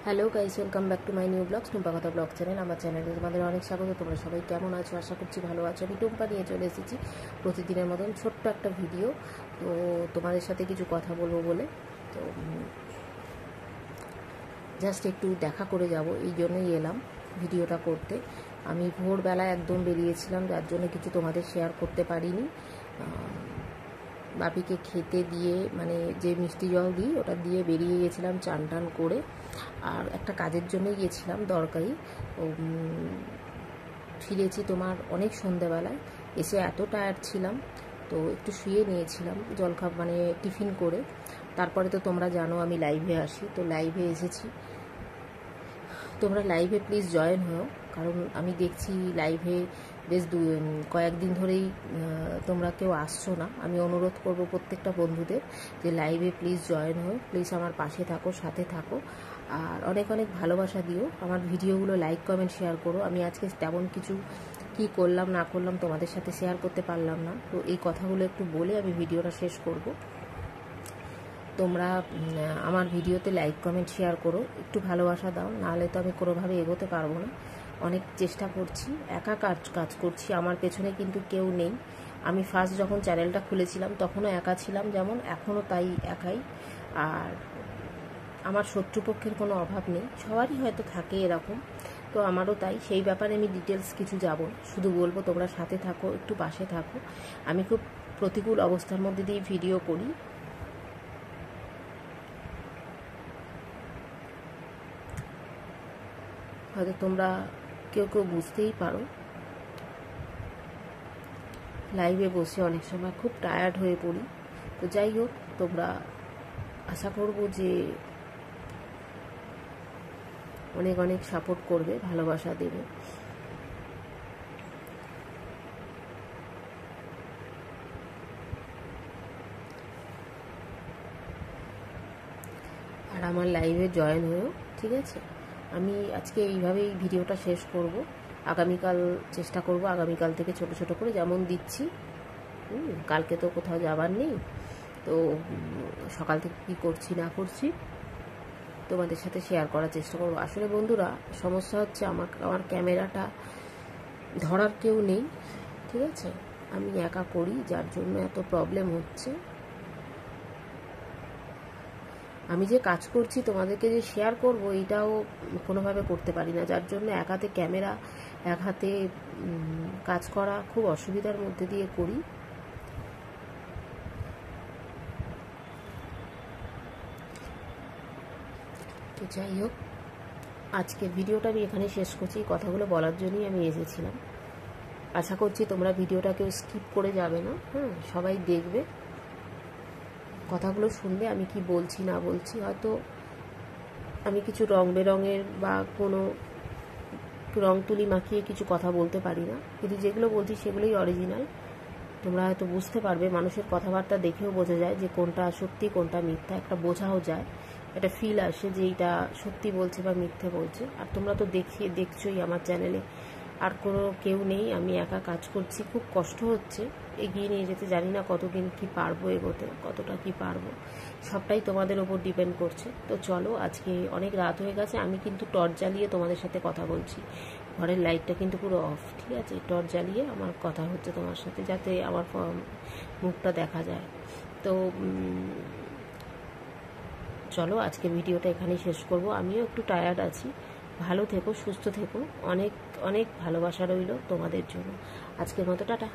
Hello guys, welcome back to my new blogs, Tumpa কথা blog channel. আমার চ্যানেলে তোমাদের অনেক স্বাগত। তোমরা সবাই কেমন আছো? আশা করছি ভালো আছো। আমি টুম্পা নিয়ে চলে এসেছি প্রতিদিনের মতন ছোট্ট একটা ভিডিও। তো তোমাদের সাথে কিছু কথা বলবো বলে তো জাস্ট একটু দেখা করে যাব, এই জন্যই এলাম ভিডিওটা করতে। আমি ভোরবেলা একদম বেরিয়েছিলাম, যার জন্য কিছু তোমাদের শেয়ার করতে পারিনি। বাপিকে খেতে দিয়ে, মানে যে মিষ্টি জল দিই ওটা দিয়ে বেরিয়ে গেছিলাম চান টান করে। আর একটা কাজের জন্যই গিয়েছিলাম, দরকারি। ফিরেছি তোমার অনেক সন্ধ্যেবেলায়। এসে এত টায়ার্ড ছিলাম, তো একটু শুয়ে নিয়েছিলাম মানে টিফিন করে। তারপরে তো তোমরা জানো আমি লাইভে আসি, তো লাইভে এসেছি। তোমরা লাইভে প্লিজ জয়েন হও, কারণ আমি দেখছি লাইভে বেশ কয়েকদিন ধরেই তোমরা কেউ আসছো না। আমি অনুরোধ করব প্রত্যেকটা বন্ধুদের যে লাইভে প্লিজ জয়েন হও, প্লিজ আমার পাশে থাকো, সাথে থাকো, আর অনেক অনেক ভালোবাসা দিও। আমার ভিডিওগুলো লাইক কমেন্ট শেয়ার করো। আমি আজকে তেমন কিছু কি করলাম না করলাম তোমাদের সাথে শেয়ার করতে পারলাম না, তো এই কথাগুলো একটু বলে আমি ভিডিওটা শেষ করব। তোমরা আমার ভিডিওতে লাইক কমেন্ট শেয়ার করো, একটু ভালোবাসা দাও, নাহলে তো আমি কোনোভাবে এগোতে পারবো না। অনেক চেষ্টা করছি, একা কাজ করছি, আমার পেছনে কিন্তু কেউ নেই। আমি ফার্স্ট যখন চ্যানেলটা খুলেছিলাম তখনও একা ছিলাম, যেমন এখনও তাই একাই। আর আমার শত্রুপক্ষের কোনো অভাব নেই, সবারই হয়তো থাকে এরকম, তো আমারও তাই। সেই ব্যাপারে আমি ডিটেলস কিছু যাব না, শুধু বলবো তোমরা সাথে থাকো, একটু পাশে থাকো। আমি খুব প্রতিকূল অবস্থার মধ্যে দিয়ে ভিডিও করি। হয়তো তোমরা কেউ কেউ বুঝতেই পারো, লাইভে বসে অনেক সময় খুব টায়ার্ড হয়ে পড়ি। তো যাই হোক, তোমরা আশা করব যে অনেক অনেক সাপোর্ট করবে, ভালোবাসা দেবে। আর আমার লাইভে জয়েন হয়েও, ঠিক আছে? আমি আজকে এইভাবেই ভিডিওটা শেষ করব। আগামীকাল চেষ্টা করব, আগামীকাল থেকে ছোট ছোট করে যেমন দিচ্ছি। কালকে তো কোথাও যাবার নেই, তো সকাল থেকে কী করছি না করছি তোমাদের সাথে শেয়ার করার চেষ্টা করব। আসলে বন্ধুরা, সমস্যা হচ্ছে আমার ক্যামেরাটা ধরার কেউ নেই, ঠিক আছে? আমি একা করি, যার জন্য এত প্রবলেম হচ্ছে। আমি যে কাজ করছি তোমাদেরকে যে শেয়ার করব, এটাও কোনোভাবে করতে পারি না, যার জন্য এক হাতে ক্যামেরা, এক হাতে কাজ করা খুব অসুবিধার মধ্যে দিয়ে করি। তো যাই হোক, আজকের ভিডিওটা আমি এখানে শেষ করছি। কথাগুলো বলার জন্যই আমি এসেছিলাম। আশা করছি তোমরা ভিডিওটা কেউ স্কিপ করে যাবে না, সবাই দেখবে, কথাগুলো শুনবে আমি কি বলছি না বলছি। হয়তো আমি কিছু রং বেরঙের বা কোনো রং তুলি মাখিয়ে কিছু কথা বলতে পারি না, কিন্তু যেগুলো বলছি সেগুলোই অরিজিনাল। তোমরা হয়তো বুঝতে পারবে, মানুষের কথাবার্তা দেখেও বোঝা যায় যে কোনটা সত্যি কোনটা মিথ্যা, একটা বোঝাও যায়, একটা ফিল আসে যে এইটা সত্যি বলছে বা মিথ্যে বলছে। আর তোমরা তো দেখছোই আমার চ্যানেলে আর কোনো কেউ নেই, আমি একা কাজ করছি, খুব কষ্ট হচ্ছে এগিয়ে নিয়ে যেতে। জানি না কতদিন কি পারবো এগোতে, কতটা কি পারবো, সবটাই তোমাদের ওপর ডিপেন্ড করছে। তো চলো, আজকে অনেক রাত হয়ে গেছে, আমি কিন্তু টর্চ জ্বালিয়ে তোমাদের সাথে কথা বলছি। ঘরের লাইটটা কিন্তু পুরো অফ, ঠিক আছে? টর্চ জ্বালিয়ে আমার কথা হচ্ছে তোমার সাথে, যাতে আমার মুখটা দেখা যায়। তো চলো, আজকে ভিডিওটা এখানেই শেষ করব। আমিও একটু টায়ার্ড আছি। ভালো থেকো, সুস্থ থেকো, অনেক অনেক ভালোবাসা রইল তোমাদের জন্য। আজকের মতো টাটা।